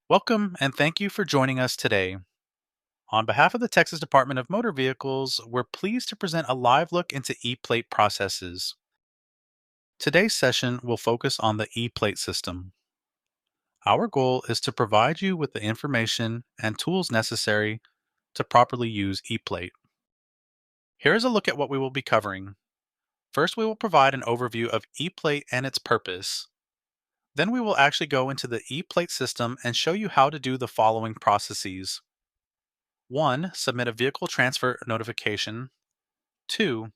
Welcome and thank you for joining us today. On behalf of the Texas Department of Motor Vehicles, we're pleased to present a live look into ePlate processes. Today's session will focus on the ePlate system. Our goal is to provide you with the information and tools necessary to properly use ePlate. Here is a look at what we will be covering. First, we will provide an overview of ePlate and its purpose. Then we will actually go into the ePlate system and show you how to do the following processes. 1. Submit a vehicle transfer notification. 2.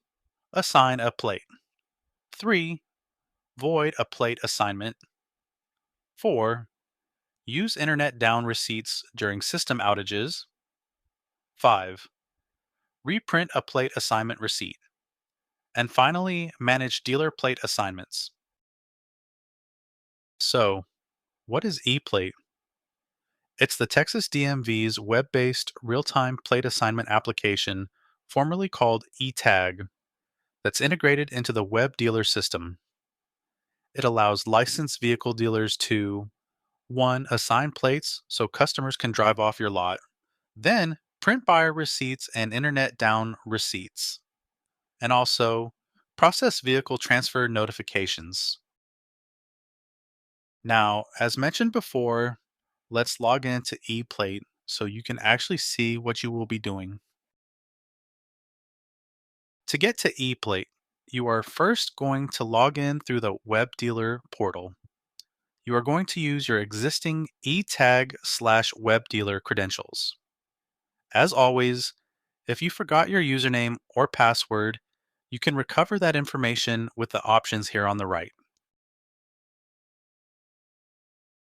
Assign a plate. 3. Void a plate assignment. 4. Use internet down receipts during system outages. 5. Reprint a plate assignment receipt. And finally, manage dealer plate assignments. So, what is ePlate? It's the Texas DMV's web-based real-time plate assignment application, formerly called eTag, that's integrated into the web dealer system. It allows licensed vehicle dealers to 1. Assign plates so customers can drive off your lot. Then print buyer receipts and internet down receipts. And also process vehicle transfer notifications. Now, as mentioned before, let's log into ePlate so you can actually see what you will be doing. To get to ePlate, you are first going to log in through the web dealer portal. You are going to use your existing eTag/web dealer credentials. As always, if you forgot your username or password, you can recover that information with the options here on the right.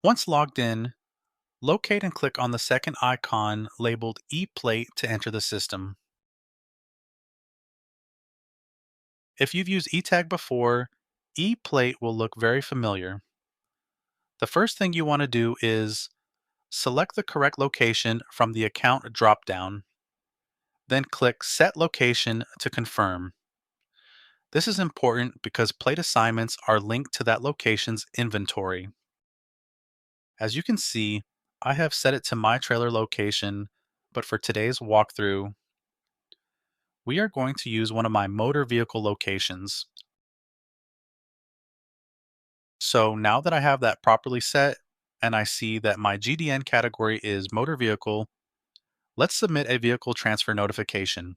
Once logged in, locate and click on the second icon labeled ePlate to enter the system. If you've used eTag before, ePlate will look very familiar. The first thing you want to do is select the correct location from the account dropdown. Then click Set Location to confirm. This is important because plate assignments are linked to that location's inventory. As you can see, I have set it to my trailer location, but for today's walkthrough, we are going to use one of my motor vehicle locations. So now that I have that properly set and I see that my GDN category is motor vehicle, let's submit a vehicle transfer notification.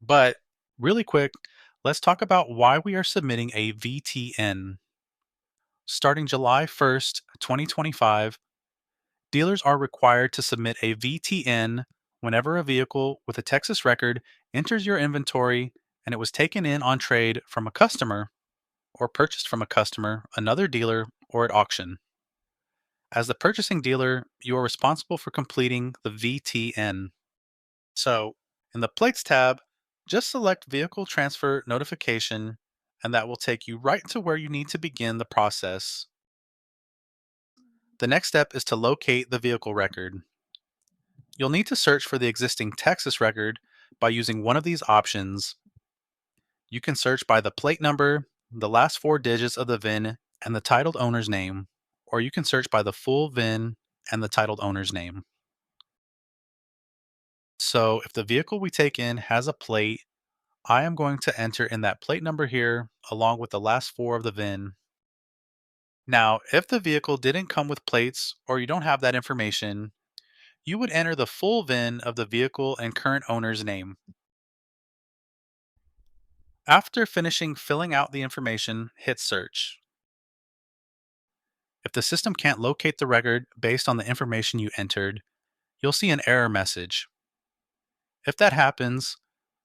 But really quick, let's talk about why we are submitting a VTN. Starting July 1st, 2025, dealers are required to submit a VTN whenever a vehicle with a Texas record enters your inventory and it was taken in on trade from a customer or purchased from a customer, another dealer, or at auction. As the purchasing dealer, you are responsible for completing the VTN. So, in the Plates tab, just select Vehicle Transfer Notification, and that will take you right to where you need to begin the process. The next step is to locate the vehicle record. You'll need to search for the existing Texas record by using one of these options. You can search by the plate number, the last four digits of the VIN, and the titled owner's name, or you can search by the full VIN and the titled owner's name. So if the vehicle we take in has a plate, I am going to enter in that plate number here along with the last four of the VIN. Now, if the vehicle didn't come with plates or you don't have that information, you would enter the full VIN of the vehicle and current owner's name. After finishing filling out the information, hit search. If the system can't locate the record based on the information you entered, you'll see an error message. If that happens,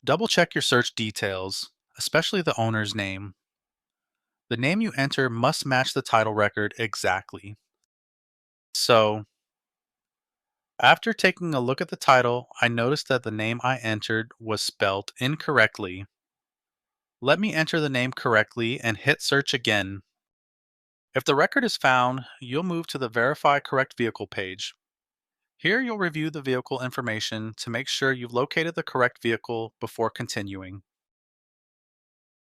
double check your search details, especially the owner's name. The name you enter must match the title record exactly. So, after taking a look at the title, I noticed that the name I entered was spelled incorrectly. Let me enter the name correctly and hit search again. If the record is found, you'll move to the Verify Correct Vehicle page. Here you'll review the vehicle information to make sure you've located the correct vehicle before continuing.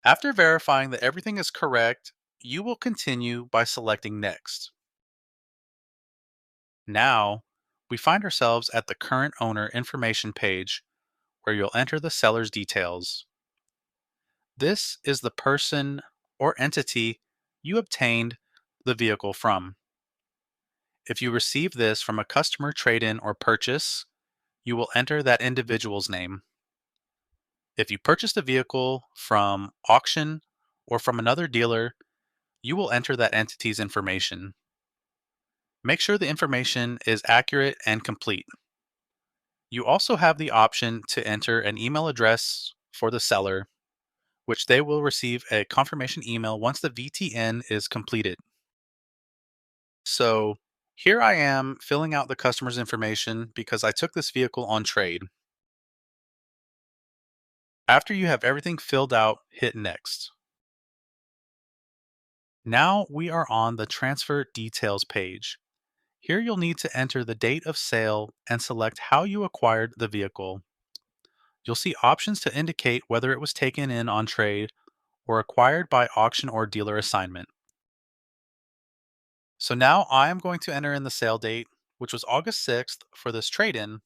After verifying that everything is correct, you will continue by selecting Next. Now, we find ourselves at the current owner information page where you'll enter the seller's details. This is the person or entity you obtained the vehicle from. If you receive this from a customer trade in or purchase, you will enter that individual's name. If you purchased a vehicle from auction or from another dealer, you will enter that entity's information. Make sure the information is accurate and complete. You also have the option to enter an email address for the seller, which they will receive a confirmation email once the VTN is completed. So here I am filling out the customer's information because I took this vehicle on trade. After you have everything filled out, hit Next. Now we are on the Transfer Details page. Here you'll need to enter the date of sale and select how you acquired the vehicle. You'll see options to indicate whether it was taken in on trade or acquired by auction or dealer assignment. So now I am going to enter in the sale date, which was August 6th for this trade-in.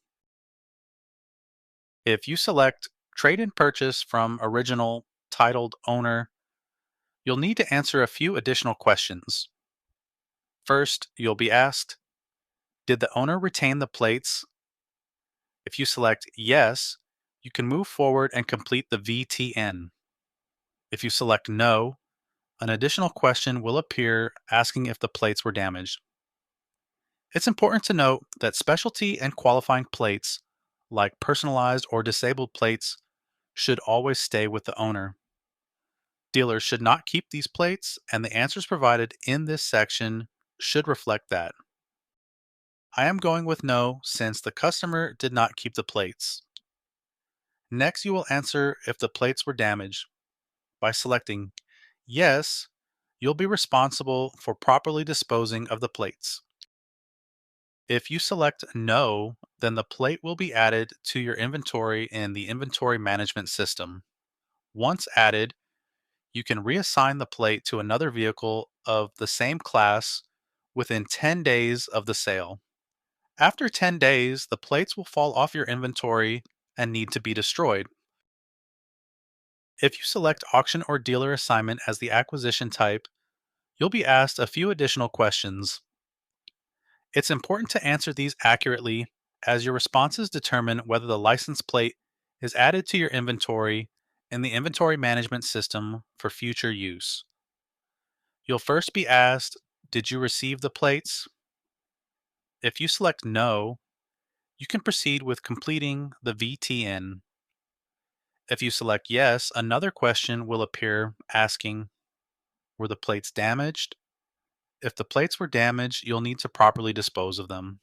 If you select trade-in purchase from original titled owner, you'll need to answer a few additional questions. First, you'll be asked, did the owner retain the plates? If you select yes, you can move forward and complete the VTN. If you select no, an additional question will appear asking if the plates were damaged. It's important to note that specialty and qualifying plates, like personalized or disabled plates, should always stay with the owner. Dealers should not keep these plates, and the answers provided in this section should reflect that. I am going with no since the customer did not keep the plates. Next, you will answer if the plates were damaged. By selecting yes, you'll be responsible for properly disposing of the plates. If you select no, then the plate will be added to your inventory in the inventory management system. Once added, you can reassign the plate to another vehicle of the same class within 10 days of the sale. After 10 days, the plates will fall off your inventory and need to be destroyed. If you select auction or dealer assignment as the acquisition type, you'll be asked a few additional questions. It's important to answer these accurately as your responses determine whether the license plate is added to your inventory in the inventory management system for future use. You'll first be asked, did you receive the plates? If you select no, you can proceed with completing the VTN. If you select yes, another question will appear asking, were the plates damaged? If the plates were damaged, you'll need to properly dispose of them.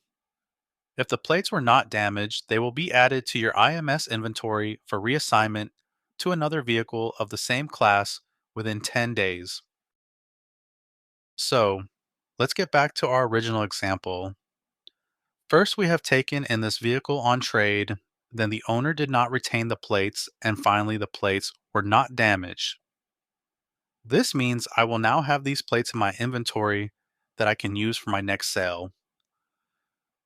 If the plates were not damaged, they will be added to your IMS inventory for reassignment to another vehicle of the same class within 10 days. So, let's get back to our original example. First, we have taken in this vehicle on trade, then the owner did not retain the plates, and finally the plates were not damaged. This means I will now have these plates in my inventory that I can use for my next sale.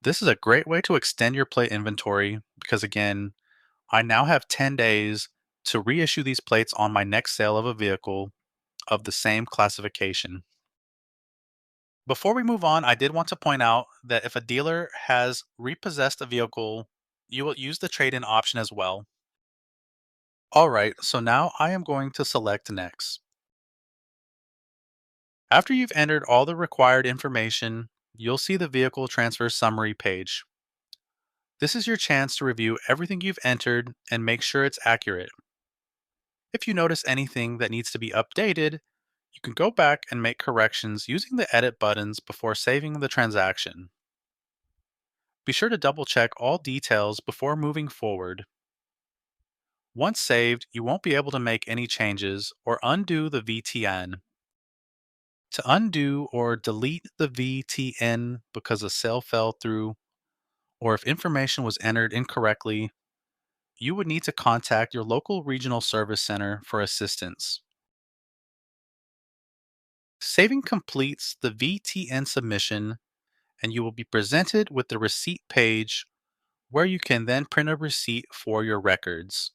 This is a great way to extend your plate inventory because, again, I now have 10 days to reissue these plates on my next sale of a vehicle of the same classification. Before we move on, I did want to point out that if a dealer has repossessed a vehicle, you will use the trade in option as well. Alright, so now I am going to select Next. After you've entered all the required information, you'll see the vehicle transfer summary page. This is your chance to review everything you've entered and make sure it's accurate. If you notice anything that needs to be updated, you can go back and make corrections using the edit buttons before saving the transaction. Be sure to double check all details before moving forward. Once saved, you won't be able to make any changes or undo the VTN. To undo or delete the VTN because a sale fell through or if information was entered incorrectly, you would need to contact your local regional service center for assistance. Saving completes the VTN submission, and you will be presented with the receipt page where you can then print a receipt for your records.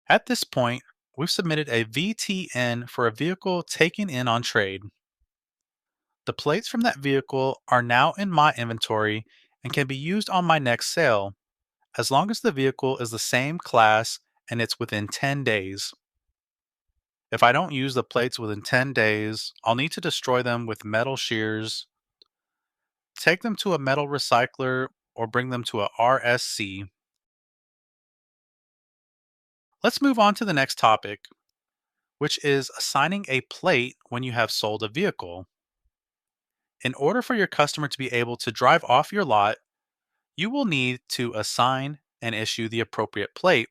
At this point, we've submitted a VTN for a vehicle taken in on trade. The plates from that vehicle are now in my inventory and can be used on my next sale, as long as the vehicle is the same class and it's within 10 days. If I don't use the plates within 10 days, I'll need to destroy them with metal shears, take them to a metal recycler, or bring them to a RSC. Let's move on to the next topic, which is assigning a plate when you have sold a vehicle. In order for your customer to be able to drive off your lot, you will need to assign and issue the appropriate plate.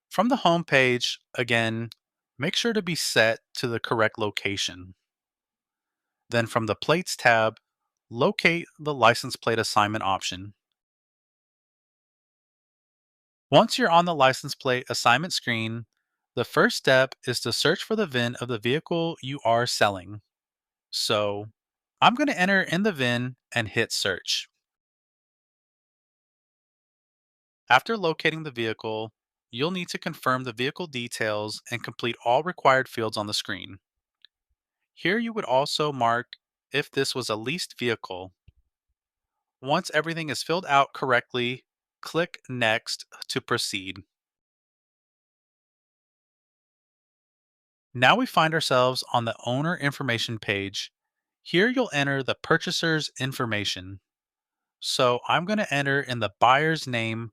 From the home page, again, make sure to be set to the correct location. Then from the Plates tab, locate the license plate assignment option. Once you're on the license plate assignment screen, the first step is to search for the VIN of the vehicle you are selling. So I'm going to enter in the VIN and hit search. After locating the vehicle, you'll need to confirm the vehicle details and complete all required fields on the screen. Here you would also mark if this was a leased vehicle. Once everything is filled out correctly, click Next to proceed. Now we find ourselves on the owner information page. Here you'll enter the purchaser's information. So I'm going to enter in the buyer's name,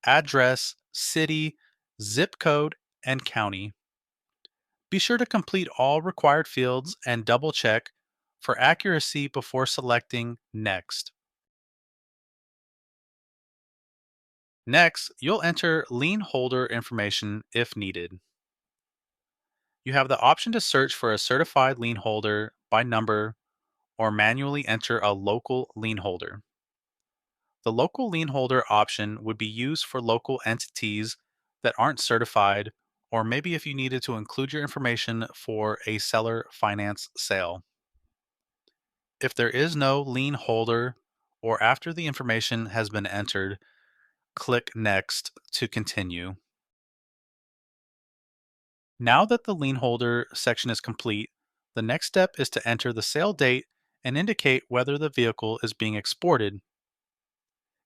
address, city, zip code, and county. Be sure to complete all required fields and double check for accuracy before selecting Next. Next, you'll enter lien holder information if needed. You have the option to search for a certified lien holder by number or manually enter a local lien holder. The local lien holder option would be used for local entities that aren't certified, or maybe if you needed to include your information for a seller finance sale. If there is no lien holder, or after the information has been entered, click Next to continue. Now that the lien holder section is complete, the next step is to enter the sale date and indicate whether the vehicle is being exported.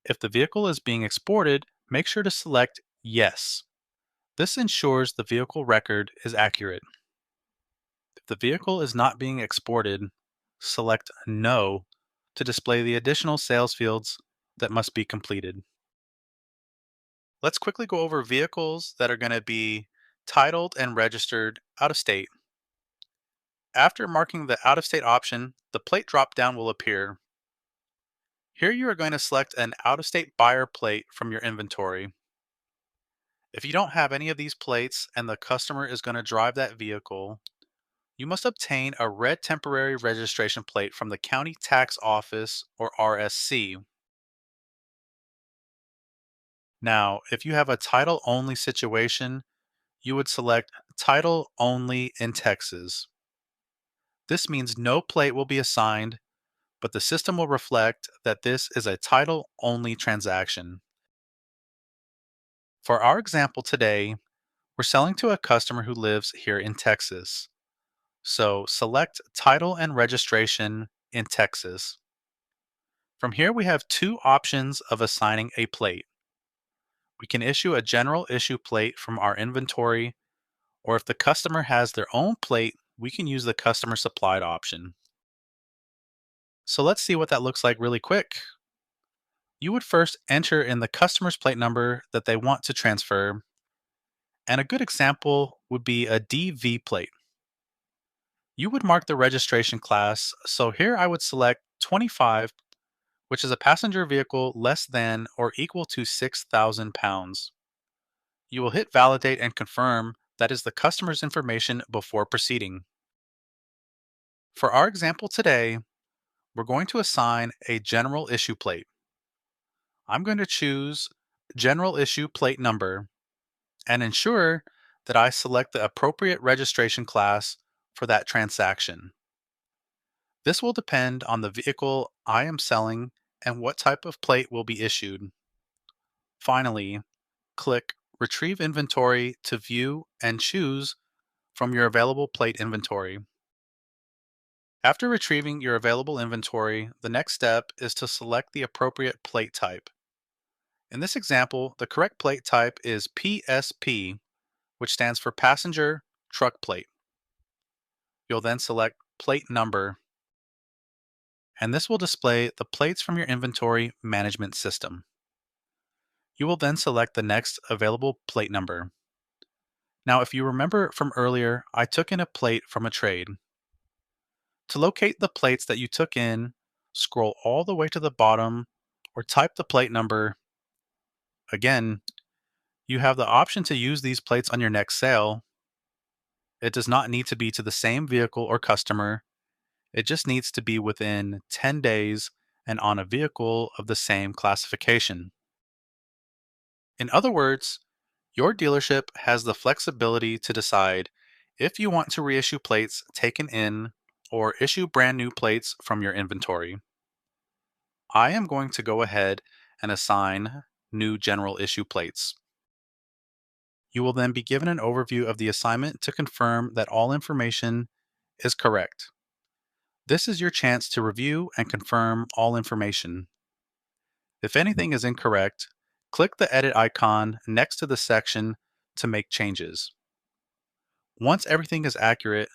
If the vehicle is being exported, make sure to select Yes. This ensures the vehicle record is accurate. If the vehicle is not being exported, select No to display the additional sales fields that must be completed. Let's quickly go over vehicles that are going to be titled and registered out of state. After marking the out of state option, the plate drop down will appear. Here you are going to select an out of state buyer plate from your inventory. If you don't have any of these plates and the customer is going to drive that vehicle, you must obtain a red temporary registration plate from the county tax office or RSC. Now, if you have a title only situation, you would select title only in Texas. This means no plate will be assigned, but the system will reflect that this is a title only transaction. For our example today, we're selling to a customer who lives here in Texas. So select title and registration in Texas. From here, we have two options of assigning a plate. We can issue a general issue plate from our inventory, or if the customer has their own plate, we can use the customer supplied option. So let's see what that looks like really quick. You would first enter in the customer's plate number that they want to transfer, and a good example would be a DV plate. You would mark the registration class, so here I would select 25, which is a passenger vehicle less than or equal to 6,000 pounds. You will hit validate and confirm that is the customer's information before proceeding. For our example today, we're going to assign a general issue plate. I'm going to choose general issue plate number and ensure that I select the appropriate registration class for that transaction. This will depend on the vehicle I am selling and what type of plate will be issued. Finally, click Retrieve Inventory to view and choose from your available plate inventory. After retrieving your available inventory, the next step is to select the appropriate plate type. In this example, the correct plate type is PSP, which stands for Passenger Truck Plate. You'll then select Plate Number, and this will display the plates from your inventory management system. You will then select the next available plate number. Now, if you remember from earlier, I took in a plate from a trade. To locate the plates that you took in, scroll all the way to the bottom or type the plate number. Again, you have the option to use these plates on your next sale. It does not need to be to the same vehicle or customer. It just needs to be within 10 days and on a vehicle of the same classification. In other words, your dealership has the flexibility to decide if you want to reissue plates taken in or issue brand new plates from your inventory. I am going to go ahead and assign new general issue plates. You will then be given an overview of the assignment to confirm that all information is correct. This is your chance to review and confirm all information. If anything is incorrect, click the edit icon next to the section to make changes. Once everything is accurate,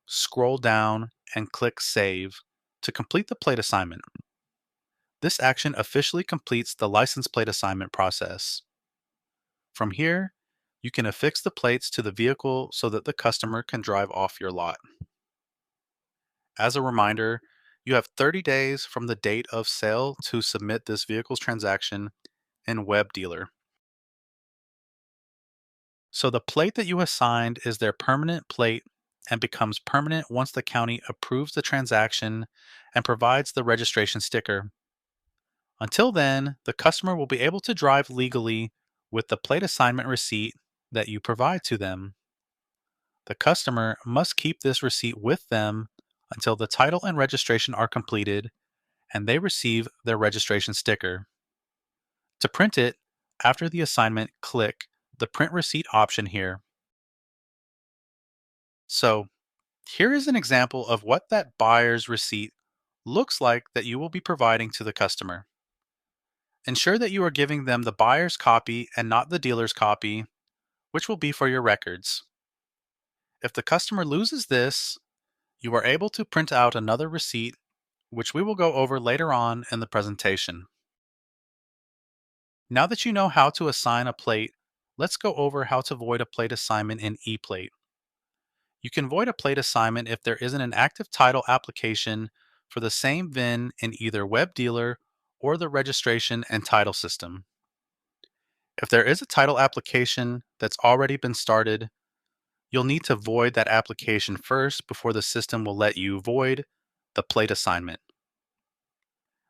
scroll down and click Save to complete the plate assignment. This action officially completes the license plate assignment process. From here, you can affix the plates to the vehicle so that the customer can drive off your lot. As a reminder, you have 30 days from the date of sale to submit this vehicle's transaction in Web Dealer. So the plate that you assigned is their permanent plate and becomes permanent once the county approves the transaction and provides the registration sticker. Until then, the customer will be able to drive legally with the plate assignment receipt that you provide to them. The customer must keep this receipt with them until the title and registration are completed and they receive their registration sticker. To print it, after the assignment, click the Print Receipt option here. So, here is an example of what that buyer's receipt looks like that you will be providing to the customer. Ensure that you are giving them the buyer's copy and not the dealer's copy, which will be for your records. If the customer loses this, you are able to print out another receipt, which we will go over later on in the presentation. Now that you know how to assign a plate, let's go over how to void a plate assignment in ePLATE. You can void a plate assignment if there isn't an active title application for the same VIN in either Web Dealer or the registration and title system. If there is a title application that's already been started, you'll need to void that application first before the system will let you void the plate assignment.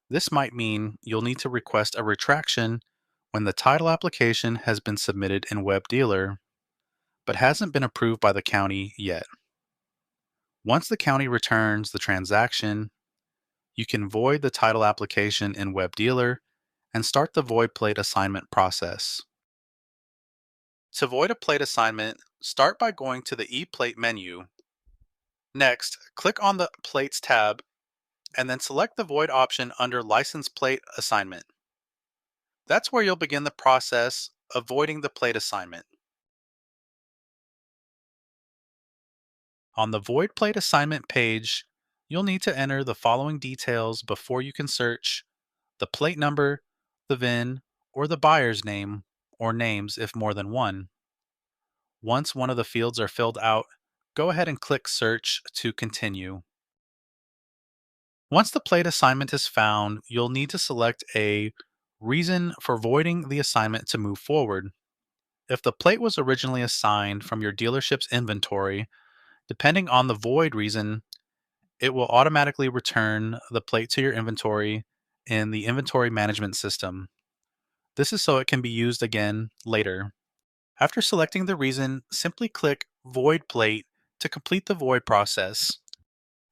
This might mean you'll need to request a retraction when the title application has been submitted in Web Dealer, but hasn't been approved by the county yet. Once the county returns the transaction, you can void the title application in Web Dealer and start the void plate assignment process. To void a plate assignment, start by going to the ePLATE menu. Next, click on the Plates tab and then select the void option under License Plate Assignment. That's where you'll begin the process of voiding the plate assignment. On the Void Plate Assignment page, you'll need to enter the following details before you can search the plate number, the VIN, or the buyer's name, or names if more than one. Once one of the fields are filled out, go ahead and click Search to continue. Once the plate assignment is found, you'll need to select a reason for voiding the assignment to move forward. If the plate was originally assigned from your dealership's inventory, depending on the void reason, it will automatically return the plate to your inventory in the inventory management system. This is so it can be used again later. After selecting the reason, simply click Void Plate to complete the void process.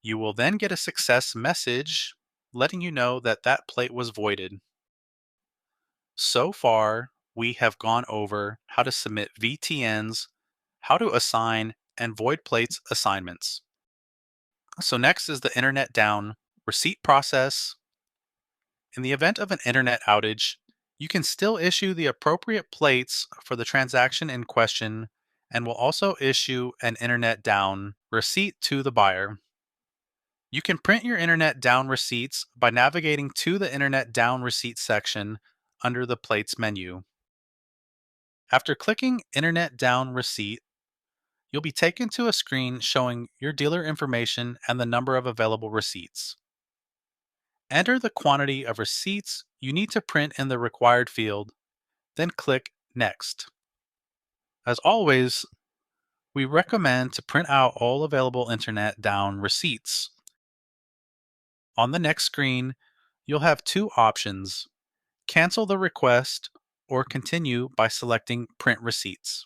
You will then get a success message letting you know that that plate was voided. So far, we have gone over how to submit VTNs, how to assign and void plates assignments. So next is the internet down receipt process. In the event of an internet outage, you can still issue the appropriate plates for the transaction in question and will also issue an internet down receipt to the buyer. You can print your internet down receipts by navigating to the internet down receipt section under the plates menu. After clicking internet down receipt, you'll be taken to a screen showing your dealer information and the number of available receipts. Enter the quantity of receipts you need to print in the required field, then click Next. As always, we recommend to print out all available internet down receipts. On the next screen, you'll have two options: cancel the request or continue by selecting Print Receipts.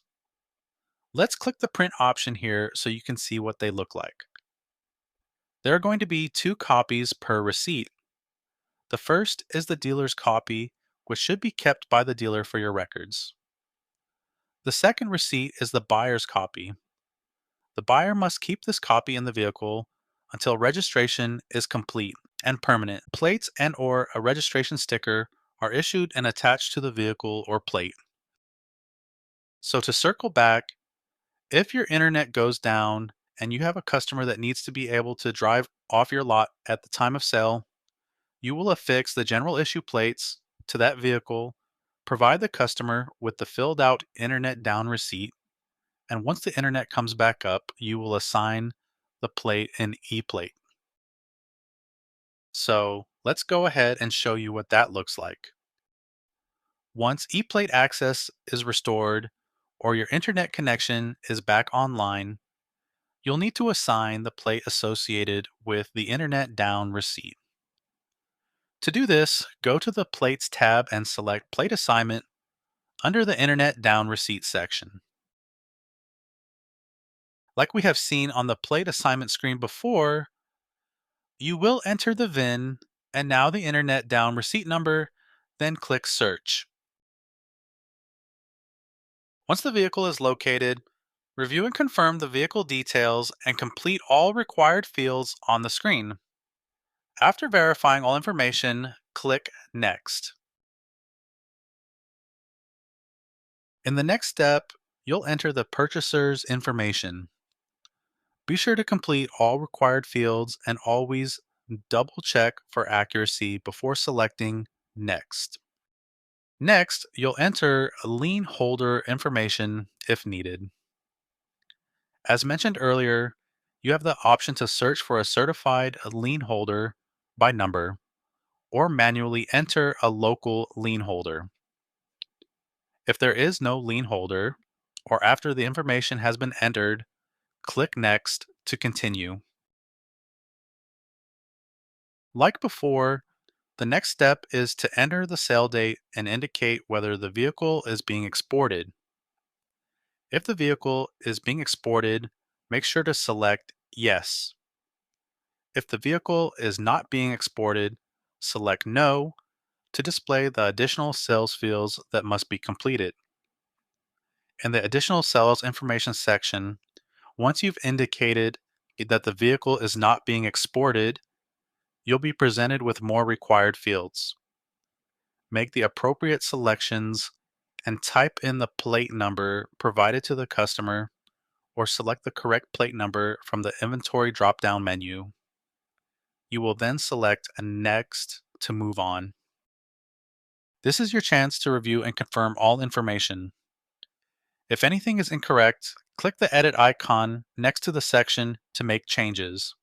Let's click the print option here so you can see what they look like. There are going to be two copies per receipt. The first is the dealer's copy, which should be kept by the dealer for your records. The second receipt is the buyer's copy. The buyer must keep this copy in the vehicle until registration is complete and permanent. Plates and/or a registration sticker are issued and attached to the vehicle or plate. So to circle back, if your internet goes down and you have a customer that needs to be able to drive off your lot at the time of sale, you will affix the general issue plates to that vehicle, provide the customer with the filled out internet down receipt, and once the internet comes back up, you will assign the plate in ePLATE. So let's go ahead and show you what that looks like. Once ePlate access is restored or your internet connection is back online, you'll need to assign the plate associated with the internet down receipt. To do this, go to the Plates tab and select Plate Assignment under the Internet Down Receipt section. Like we have seen on the plate assignment screen before, you will enter the VIN and now the Internet Down receipt number, then click Search. Once the vehicle is located, review and confirm the vehicle details and complete all required fields on the screen. After verifying all information, click Next. In the next step, you'll enter the purchaser's information. Be sure to complete all required fields and always double check for accuracy before selecting Next. Next, you'll enter lien holder information if needed. As mentioned earlier, you have the option to search for a certified lien holder by number or manually enter a local lien holder. If there is no lien holder, or after the information has been entered, click Next to continue. Like before, the next step is to enter the sale date and indicate whether the vehicle is being exported. If the vehicle is being exported, make sure to select Yes. If the vehicle is not being exported, select No to display the additional sales fields that must be completed. In the additional sales information section, once you've indicated that the vehicle is not being exported, you'll be presented with more required fields. Make the appropriate selections and type in the plate number provided to the customer or select the correct plate number from the inventory drop-down menu. You will then select Next to move on. This is your chance to review and confirm all information. If anything is incorrect, click the edit icon next to the section to make changes.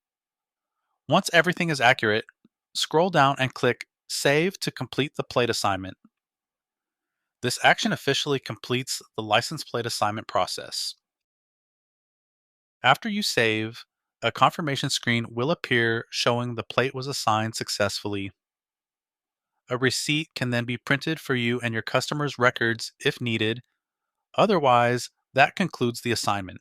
Once everything is accurate, scroll down and click Save to complete the plate assignment. This action officially completes the license plate assignment process. After you save, a confirmation screen will appear showing the plate was assigned successfully. A receipt can then be printed for you and your customer's records if needed. Otherwise, that concludes the assignment.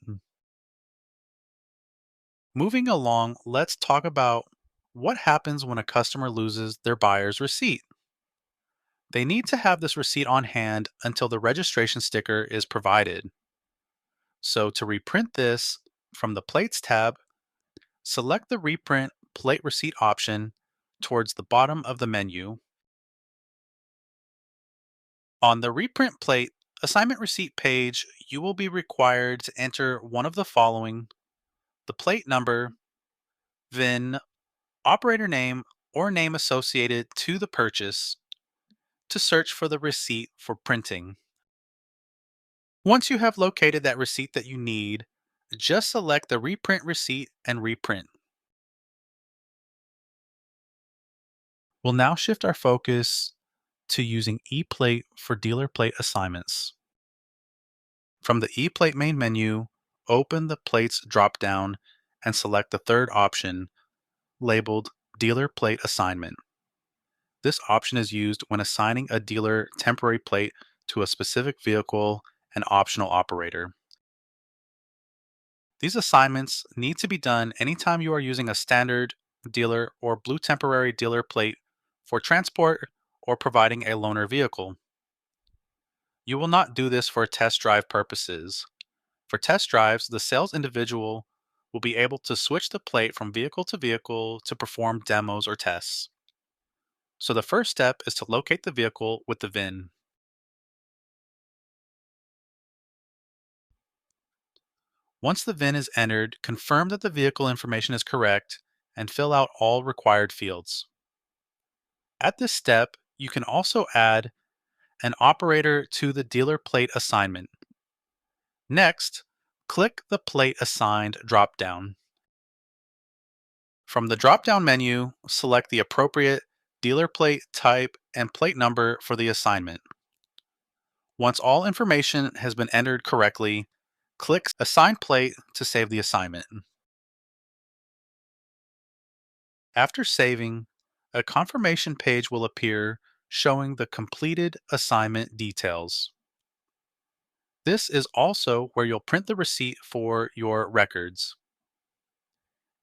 Moving along, let's talk about what happens when a customer loses their buyer's receipt. They need to have this receipt on hand until the registration sticker is provided. So to reprint this from the Plates tab, select the Reprint Plate Receipt option towards the bottom of the menu. On the Reprint Plate Assignment Receipt page, you will be required to enter one of the following: the plate number, VIN, operator name, or name associated to the purchase to search for the receipt for printing. Once you have located that receipt that you need, just select the Reprint Receipt and reprint. We'll now shift our focus to using ePLATE for dealer plate assignments. From the ePLATE main menu, open the Plates drop-down and select the third option, labeled Dealer Plate Assignment. This option is used when assigning a dealer temporary plate to a specific vehicle and optional operator. These assignments need to be done anytime you are using a standard dealer or blue temporary dealer plate for transport or providing a loaner vehicle. You will not do this for test drive purposes. For test drives, the sales individual will be able to switch the plate from vehicle to vehicle to perform demos or tests. So the first step is to locate the vehicle with the VIN. Once the VIN is entered, confirm that the vehicle information is correct and fill out all required fields. At this step, you can also add an operator to the dealer plate assignment. Next, click the Plate Assigned dropdown. From the drop-down menu, select the appropriate dealer plate type and plate number for the assignment. Once all information has been entered correctly, click Assign Plate to save the assignment. After saving, a confirmation page will appear showing the completed assignment details. This is also where you'll print the receipt for your records.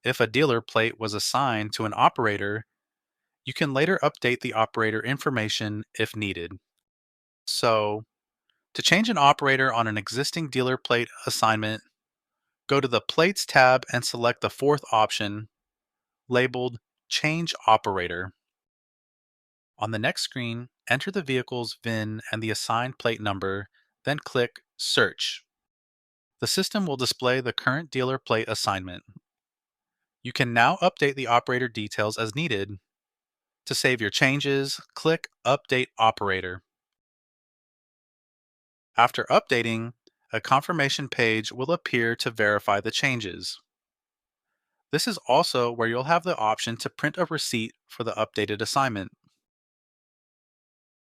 If a dealer plate was assigned to an operator, you can later update the operator information if needed. So, to change an operator on an existing dealer plate assignment, go to the Plates tab and select the fourth option, labeled Change Operator. On the next screen, enter the vehicle's VIN and the assigned plate number, then click Search. The system will display the current dealer plate assignment. You can now update the operator details as needed. To save your changes, click Update Operator. After updating, a confirmation page will appear to verify the changes. This is also where you'll have the option to print a receipt for the updated assignment.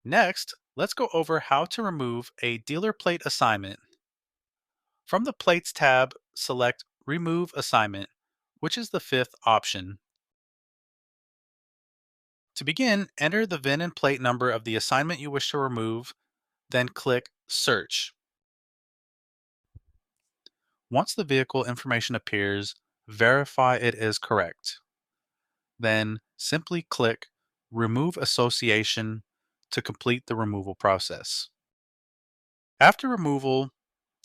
Next, let's go over how to remove a dealer plate assignment. From the Plates tab, select Remove Assignment, which is the fifth option. To begin, enter the VIN and plate number of the assignment you wish to remove, then click Search. Once the vehicle information appears, verify it is correct. Then simply click Remove Association to complete the removal process. After removal,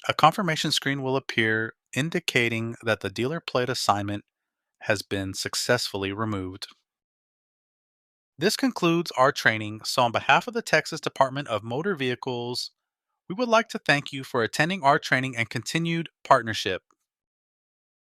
a confirmation screen will appear indicating that the dealer plate assignment has been successfully removed. This concludes our training, so on behalf of the Texas Department of Motor Vehicles, we would like to thank you for attending our training and continued partnership.